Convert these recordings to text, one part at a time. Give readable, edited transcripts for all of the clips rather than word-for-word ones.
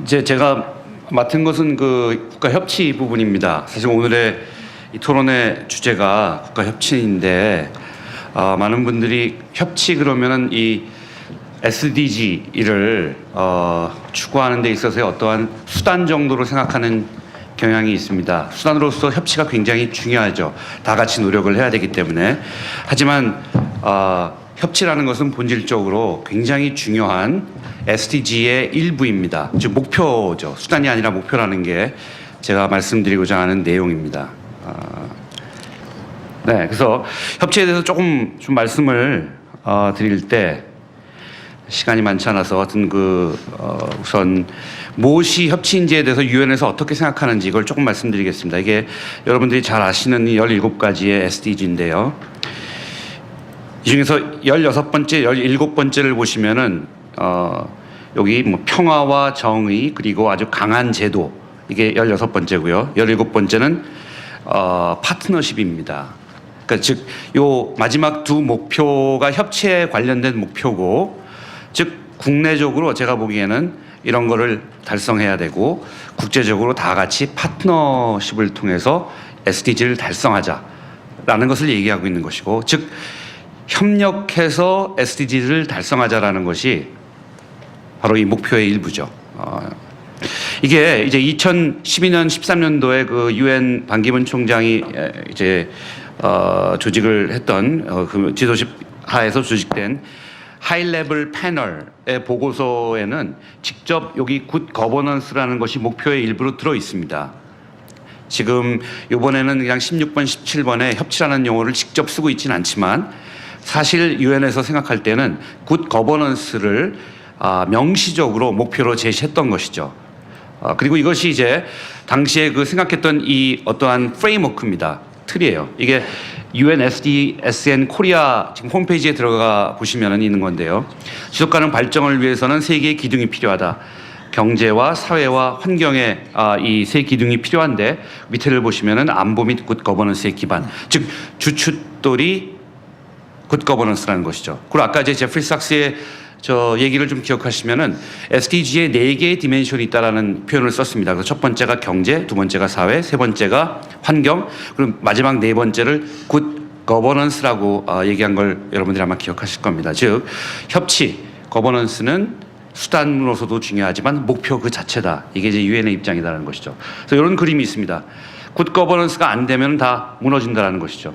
이제 제가 맡은 것은 그 국가 협치 부분입니다. 사실 오늘의 이 토론의 주제가 국가 협치인데 많은 분들이 협치 그러면은 이 SDG를 추구하는 데 있어서의 어떠한 수단 정도로 생각하는 경향이 있습니다. 수단으로서 협치가 굉장히 중요하죠. 다 같이 노력을 해야 되기 때문에. 하지만 협치라는 것은 본질적으로 굉장히 중요한 SDG의 일부입니다. 즉 목표죠. 수단이 아니라 목표라는 게 제가 말씀드리고자 하는 내용입니다. 네, 그래서 협치에 대해서 조금 좀 말씀을 드릴 때 시간이 많지 않아서 하여튼 우선 무엇이 협치인지에 대해서 유엔에서 어떻게 생각하는지 이걸 조금 말씀드리겠습니다. 이게 여러분들이 잘 아시는 이 17가지의 SDG인데요. 이 중에서 16번째, 17번째를 보시면은 여기 뭐 평화와 정의 그리고 아주 강한 제도 이게 16번째고요. 17번째는 파트너십입니다. 그러니까 즉 요 마지막 두 목표가 협치에 관련된 목표고 즉 국내적으로 제가 보기에는 이런 거를 달성해야 되고 국제적으로 다 같이 파트너십을 통해서 SDG를 달성하자라는 것을 얘기하고 있는 것이고 즉 협력해서 SDG를 달성하자라는 것이 바로 이 목표의 일부죠. 이게 이제 2012년 13년도에 그 유엔 반기문 총장이 이제 조직을 했던 그 지도실 하에서 조직된 하이레벨 패널의 보고서에는 직접 여기 굿 거버넌스라는 것이 목표의 일부로 들어 있습니다. 지금 이번에는 그냥 16번, 17번에 협치라는 용어를 직접 쓰고 있지는 않지만 사실 유엔에서 생각할 때는 굿 거버넌스를 명시적으로 목표로 제시했던 것이죠. 그리고 이것이 이제 당시에 그 생각했던 이 어떠한 프레임워크입니다. 틀이에요. 이게 UNSDSN 코리아 지금 홈페이지에 들어가 보시면 있는 건데요. 지속가능 발전을 위해서는 세 개의 기둥이 필요하다. 경제와 사회와 환경의 이 세 기둥이 필요한데 밑에를 보시면은 안보 및 굿 거버넌스의 기반, 즉 주춧돌이 굿 거버넌스라는 것이죠. 그리고 아까 이제 제프리 삭스의 저 얘기를 좀 기억하시면은 SDG에 4개의 디멘션이 있다라는 표현을 썼습니다. 그래서 첫 번째가 경제, 두 번째가 사회, 세 번째가 환경, 그리고 마지막 네 번째를 굿 거버넌스라고 얘기한 걸 여러분들이 아마 기억하실 겁니다. 즉 협치, 거버넌스는 수단으로서도 중요하지만 목표 그 자체다. 이게 이제 유엔의 입장이다라는 것이죠. 그래서 이런 그림이 있습니다. 굿 거버넌스가 안 되면 다 무너진다라는 것이죠.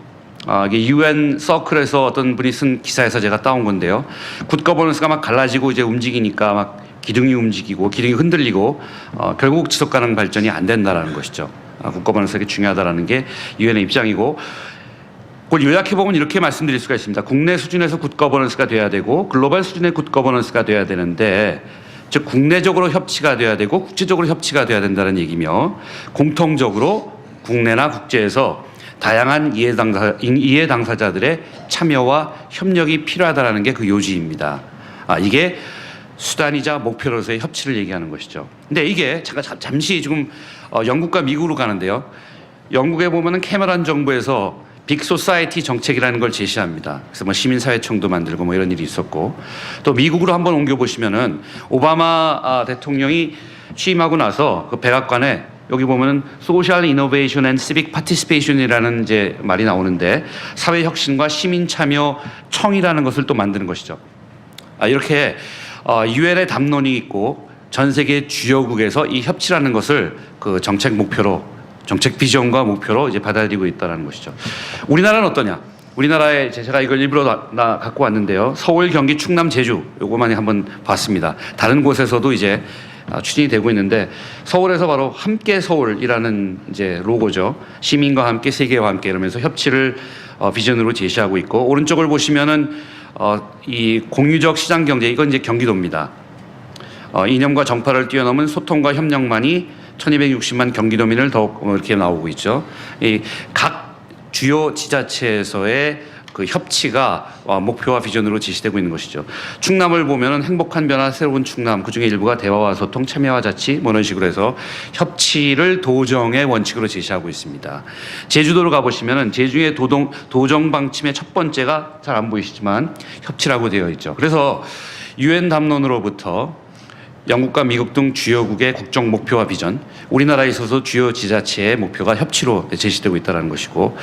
이게 UN 서클에서 어떤 분이 쓴 기사에서 제가 따온 건데요. 굿 거버넌스가 막 갈라지고 이제 움직이니까 막 기둥이 움직이고 기둥이 흔들리고 결국 지속 가능 발전이 안 된다라는 것이죠. 굿 거버넌스가 중요하다라는 게 유엔의 입장이고 그걸 요약해 보면 이렇게 말씀드릴 수가 있습니다. 국내 수준에서 굿 거버넌스가 돼야 되고 글로벌 수준의 굿 거버넌스가 돼야 되는데 즉 국내적으로 협치가 돼야 되고 국제적으로 협치가 돼야 된다는 얘기며 공통적으로 국내나 국제에서 다양한 이해 당사자들의 참여와 협력이 필요하다는 게 그 요지입니다. 이게 수단이자 목표로서의 협치를 얘기하는 것이죠. 근데 이게 잠시 지금 영국과 미국으로 가는데요. 영국에 보면은 캐머런 정부에서 빅소사이티 정책이라는 걸 제시합니다. 그래서 뭐 시민사회청도 만들고 뭐 이런 일이 있었고 또 미국으로 한번 옮겨보시면은 오바마 대통령이 취임하고 나서 그 백악관에 여기 보면은 소셜 이노베이션 앤 시빅 파티시페이션이라는 이제 말이 나오는데 사회 혁신과 시민 참여 청이라는 것을 또 만드는 것이죠. 이렇게 유엔의 담론이 있고 전 세계 주요국에서 이 협치라는 것을 그 정책 목표로 정책 비전과 목표로 이제 받아들이고 있다는 것이죠. 우리나라는 어떠냐? 우리나라에 제가 이걸 일부러 갖고 왔는데요. 서울, 경기, 충남, 제주 요거만 한번 봤습니다. 다른 곳에서도 이제 추진이 되고 있는데 서울에서 바로 함께 서울이라는 이제 로고죠. 시민과 함께 세계와 함께 이러면서 협치를 비전으로 제시하고 있고 오른쪽을 보시면은 이 공유적 시장 경제 이건 이제 경기도입니다. 이념과 정파를 뛰어넘은 소통과 협력만이 1260만 경기도민을 더욱 이렇게 나오고 있죠. 이 각 주요 지자체에서의 그 협치가 목표와 비전으로 제시되고 있는 것이죠. 충남을 보면은 행복한 변화, 새로운 충남, 그중에 일부가 대화와 소통, 참여와 자치 뭐 이런 식으로 해서 협치를 도정의 원칙으로 제시하고 있습니다. 제주도로 가보시면은 제주의 도정 방침의 첫 번째가 잘 안 보이시지만 협치라고 되어 있죠. 그래서 유엔 담론으로부터 영국과 미국 등 주요국의 국정 목표와 비전, 우리나라에 있어서 주요 지자체의 목표가 협치로 제시되고 있다는 것이고,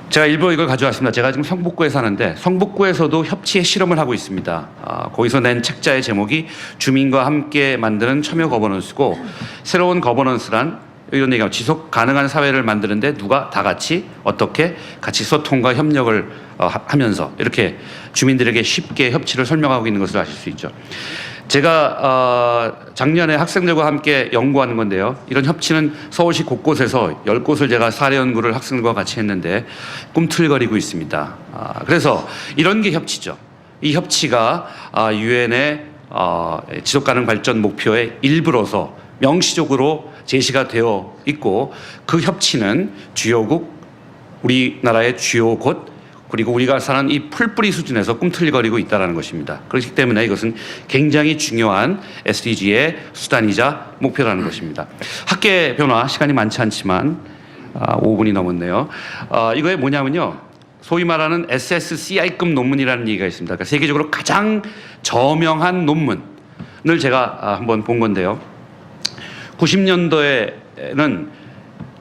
제가 일부 이걸 가져왔습니다. 제가 지금 성북구에 사는데 성북구에서도 협치의 실험을 하고 있습니다. 거기서 낸 책자의 제목이 주민과 함께 만드는 참여 거버넌스고, 새로운 거버넌스란 이런 얘기가 지속 가능한 사회를 만드는데 누가 다 같이 어떻게 같이 소통과 협력을 하면서 이렇게 주민들에게 쉽게 협치를 설명하고 있는 것을 아실 수 있죠. 제가 작년에 학생들과 함께 연구하는 건데요. 이런 협치는 서울시 곳곳에서 10곳을 제가 사례 연구를 학생들과 같이 했는데 꿈틀거리고 있습니다. 그래서 이런 게 협치죠. 이 협치가 유엔의 지속가능 발전 목표의 일부로서 명시적으로 제시가 되어 있고, 그 협치는 주요국, 우리나라의 주요 곳, 그리고 우리가 사는 이 풀뿌리 수준에서 꿈틀거리고 있다는 것입니다. 그렇기 때문에 이것은 굉장히 중요한 SDG의 수단이자 목표라는 것입니다. 학계 변화 시간이 많지 않지만 5분이 넘었네요. 이거에 뭐냐면요, 소위 말하는 SSCI급 논문이라는 얘기가 있습니다. 그러니까 세계적으로 가장 저명한 논문을 제가 한번 본 건데요. 90년도에는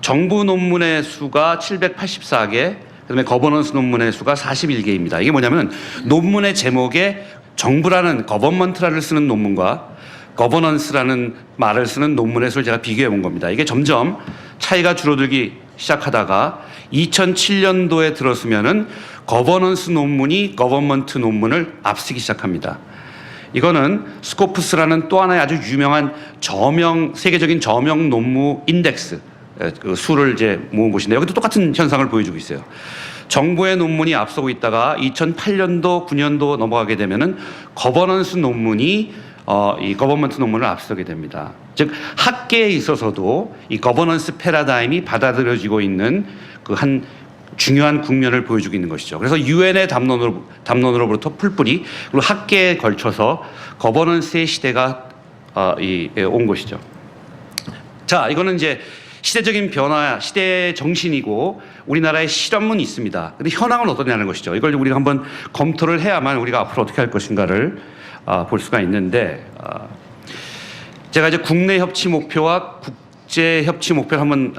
정부 논문의 수가 784개, 그다음에 거버넌스 논문의 수가 41개입니다. 이게 뭐냐면 논문의 제목에 정부라는 거버먼트라를 쓰는 논문과 거버넌스라는 말을 쓰는 논문의 수를 제가 비교해 본 겁니다. 이게 점점 차이가 줄어들기 시작하다가 2007년도에 들었으면은 거버넌스 논문이 거버먼트 논문을 앞서기 시작합니다. 이거는 스코프스라는 또 하나의 아주 유명한 세계적인 저명 논문 인덱스, 그 수를 이제 모은 곳인데, 여기도 똑같은 현상을 보여주고 있어요. 정부의 논문이 앞서고 있다가 2008년도, 9년도 넘어가게 되면은 거버넌스 논문이 이 거버먼트 논문을 앞서게 됩니다. 즉 학계에 있어서도 이 거버넌스 패러다임이 받아들여지고 있는 그 한 중요한 국면을 보여주고 있는 것이죠. 그래서 유엔의 담론으로부터 풀뿌리, 그리고 학계에 걸쳐서 거버넌스의 시대가 온 것이죠. 자, 이거는 이제 시대적인 변화, 시대의 정신이고 우리나라의 실험은 있습니다. 근데 현황은 어떠냐는 것이죠. 이걸 우리가 한번 검토를 해야만 우리가 앞으로 어떻게 할 것인가를 볼 수가 있는데, 제가 이제 국내 협치 목표와 국제 협치 목표를 한번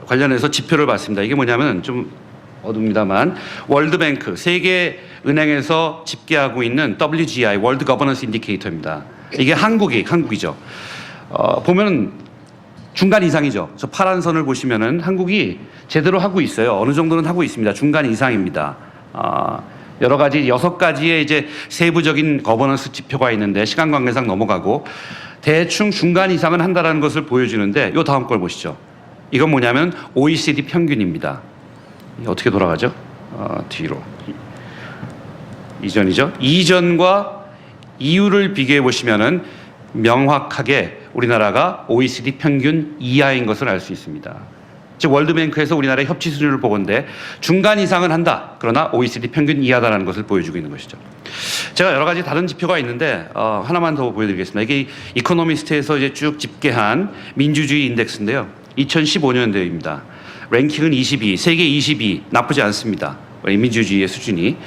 관련해서 지표를 봤습니다. 이게 뭐냐면 좀 어둡니다만, 월드뱅크, 세계은행에서 집계하고 있는 WGI, 월드 거버넌스 인디케이터입니다. 이게 한국이죠. 보면 중간 이상이죠. 저 파란 선을 보시면은 한국이 제대로 하고 있어요. 어느 정도는 하고 있습니다. 중간 이상입니다. 여러 가지 6가지의 이제 세부적인 거버넌스 지표가 있는데 시간 관계상 넘어가고 대충 중간 이상은 한다라는 것을 보여주는데, 요 다음 걸 보시죠. 이건 뭐냐면 OECD 평균입니다. 어떻게 돌아가죠? 뒤로. 이전이죠. 이전과 이후를 비교해 보시면은 명확하게 우리나라가 OECD 평균 이하인 것을 알 수 있습니다. 즉 월드뱅크에서 우리나라의 협치 수준을 보건대 중간 이상은 한다, 그러나 OECD 평균 이하다라는 것을 보여주고 있는 것이죠. 제가 여러 가지 다른 지표가 있는데 하나만 더 보여드리겠습니다. 이게 이코노미스트에서 이제 쭉 집계한 민주주의 인덱스인데요. 2015년도입니다. 랭킹은 22, 세계 22, 나쁘지 않습니다. 민주주의의 수준이.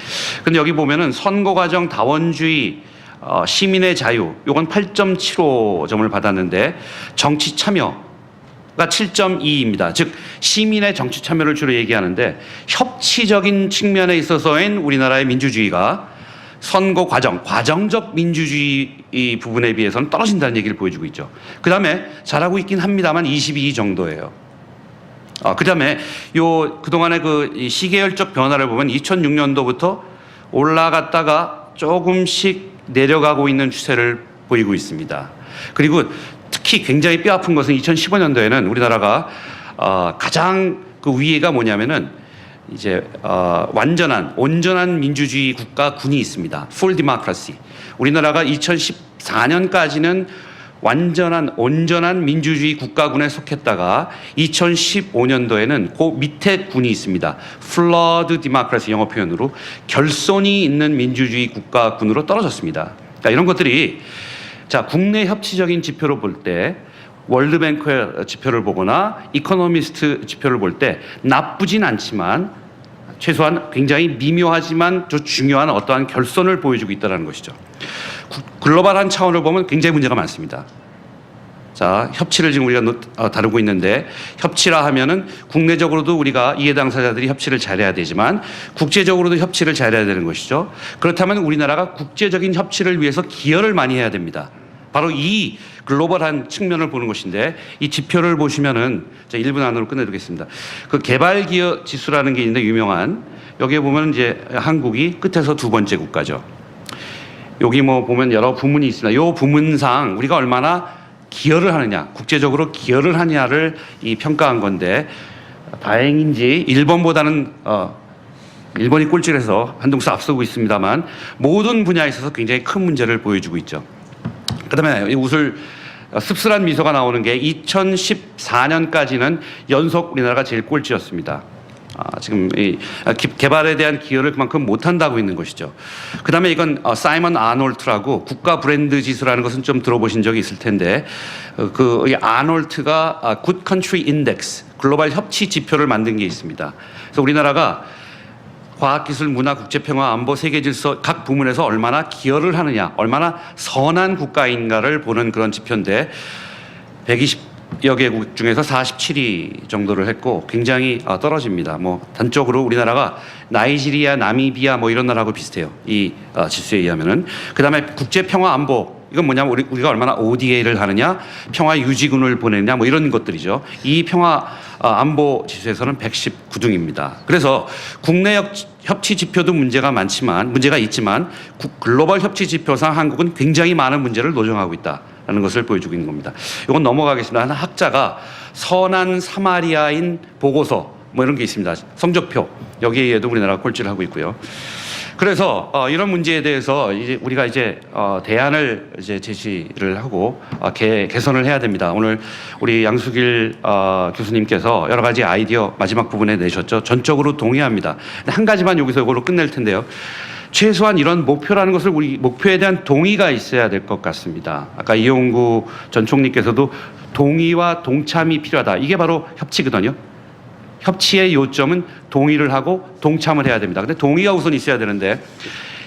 근데 여기 보면은 선거 과정 다원주의, 시민의 자유, 요건 8.75점을 받았는데 정치 참여가 7.2입니다. 즉 시민의 정치 참여를 주로 얘기하는데, 협치적인 측면에 있어서인 우리나라의 민주주의가 선거 과정적 민주주의 이 부분에 비해서는 떨어진다는 얘기를 보여주고 있죠. 그 다음에 잘하고 있긴 합니다만 22 정도예요. 그 다음에 그동안의 이 시계열적 변화를 보면 2006년도부터 올라갔다가 조금씩 내려가고 있는 추세를 보이고 있습니다. 그리고 특히 굉장히 뼈아픈 것은 2015년도에는 우리나라가 가장 그 위에가 뭐냐면은 이제 온전한 민주주의 국가군이 있습니다. Full democracy. 우리나라가 2014년까지는 온전한 민주주의 국가군에 속했다가 2015년도에는 그 밑에 군이 있습니다. Flawed democracy, 영어 표현으로 결손이 있는 민주주의 국가군으로 떨어졌습니다. 그러니까 이런 것들이, 자, 국내 협치적인 지표로 볼 때 월드뱅크의 지표를 보거나 이코노미스트 지표를 볼 때 나쁘진 않지만 최소한 굉장히 미묘하지만 좀 중요한 어떠한 결손을 보여주고 있다는 것이죠. 글로벌한 차원을 보면 굉장히 문제가 많습니다. 자, 협치를 지금 우리가 다루고 있는데 협치라 하면은 국내적으로도 우리가 이해 당사자들이 협치를 잘해야 되지만 국제적으로도 협치를 잘해야 되는 것이죠. 그렇다면 우리나라가 국제적인 협치를 위해서 기여를 많이 해야 됩니다. 바로 이 글로벌한 측면을 보는 것인데 이 지표를 보시면은 자, 1분 안으로 끝내두겠습니다. 그 개발 기여 지수라는 게 있는데 유명한 여기에 보면 이제 한국이 끝에서 두 번째 국가죠. 여기 뭐 보면 여러 부문이 있습니다. 이 부문상 우리가 얼마나 기여를 하느냐, 국제적으로 기여를 하느냐를 이 평가한 건데 다행인지 일본보다는 일본이 꼴찌해서 한동수 앞서고 있습니다만 모든 분야에 있어서 굉장히 큰 문제를 보여주고 있죠. 그다음에 웃을 씁쓸한 미소가 나오는 게 2014년까지는 연속 우리나라가 제일 꼴찌였습니다. 지금 이 개발에 대한 기여를 그만큼 못한다고 있는 것이죠. 그다음에 이건 사이먼 아놀트라고 국가 브랜드 지수라는 것은 좀 들어보신 적이 있을 텐데 이 아놀트가 Good Country Index 글로벌 협치 지표를 만든 게 있습니다. 그래서 우리나라가 과학기술, 문화, 국제평화, 안보, 세계질서 각 부문에서 얼마나 기여를 하느냐, 얼마나 선한 국가인가를 보는 그런 지표인데 120여 개국 중에서 47위 정도를 했고 굉장히 떨어집니다. 뭐 단적으로 우리나라가 나이지리아, 나미비아 뭐 이런 나라하고 비슷해요. 이 지수에 의하면은. 그다음에 국제평화 안보 이건 뭐냐면 우리가 얼마나 ODA를 하느냐, 평화 유지군을 보내느냐 뭐 이런 것들이죠. 이 평화 안보 지수에서는 119등입니다. 그래서 국내 협치 지표도 문제가 있지만 글로벌 협치 지표상 한국은 굉장히 많은 문제를 노정하고 있다라는 것을 보여주고 있는 겁니다. 이건 넘어가겠습니다. 한 학자가 선한 사마리아인 보고서 뭐 이런 게 있습니다. 성적표 여기에 의해도 우리나라가 꼴찌를 하고 있고요. 그래서 이런 문제에 대해서 이제 우리가 대안을 제시를 하고 개선을 해야 됩니다. 오늘 우리 양수길 교수님께서 여러 가지 아이디어 마지막 부분에 내셨죠. 전적으로 동의합니다. 한 가지만 여기서 이걸로 끝낼 텐데요. 최소한 이런 목표라는 것을 우리 목표에 대한 동의가 있어야 될 것 같습니다. 아까 이용구 전 총리께서도 동의와 동참이 필요하다. 이게 바로 협치거든요. 협치의 요점은 동의를 하고 동참을 해야 됩니다. 근데 동의가 우선 있어야 되는데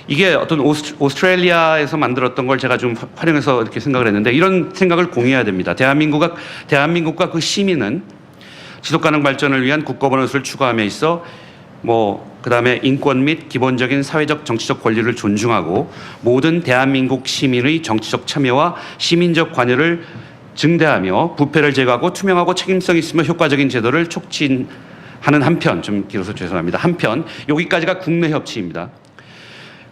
이게 어떤 오스트레일리아에서 만들었던 걸 제가 좀 활용해서 이렇게 생각을 했는데 이런 생각을 공유해야 됩니다. 대한민국과 그 시민은 지속가능 발전을 위한 국가번호를 추구함에 있어 그다음에 인권 및 기본적인 사회적 정치적 권리를 존중하고 모든 대한민국 시민의 정치적 참여와 시민적 관여를 증대하며 부패를 제거하고 투명하고 책임성 있으며 효과적인 제도를 촉진하는 한편, 좀 길어서 죄송합니다. 한편 여기까지가 국내 협치입니다.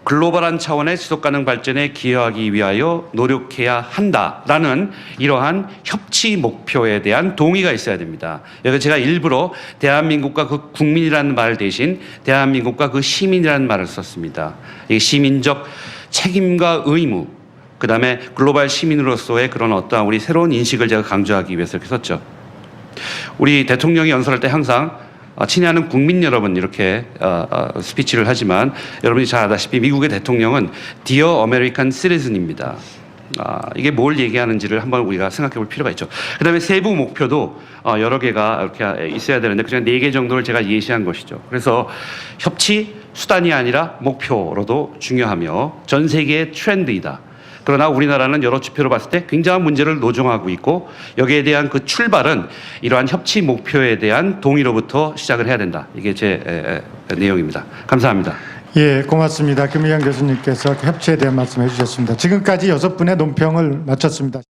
글로벌한 차원의 지속가능 발전에 기여하기 위하여 노력해야 한다라는 이러한 협치 목표에 대한 동의가 있어야 됩니다. 여기 제가 일부러 대한민국과 그 국민이라는 말 대신 대한민국과 그 시민이라는 말을 썼습니다. 이 시민적 책임과 의무, 그 다음에 글로벌 시민으로서의 그런 어떠한 우리 새로운 인식을 제가 강조하기 위해서 이렇게 썼죠. 우리 대통령이 연설할 때 항상 친애하는 국민 여러분 이렇게 스피치를 하지만 여러분이 잘 아다시피 미국의 대통령은 Dear American Citizen입니다. 이게 뭘 얘기하는지를 한번 우리가 생각해 볼 필요가 있죠. 그 다음에 세부 목표도 여러 개가 이렇게 있어야 되는데 그냥 4개 정도를 제가 예시한 것이죠. 그래서 협치 수단이 아니라 목표로도 중요하며 전 세계의 트렌드이다. 그러나 우리나라는 여러 지표로 봤을 때 굉장한 문제를 노정하고 있고 여기에 대한 그 출발은 이러한 협치 목표에 대한 동의로부터 시작을 해야 된다. 이게 제 내용입니다. 감사합니다. 예, 고맙습니다. 김의겸 교수님께서 협치에 대한 말씀해 주셨습니다. 지금까지 6분의 논평을 마쳤습니다.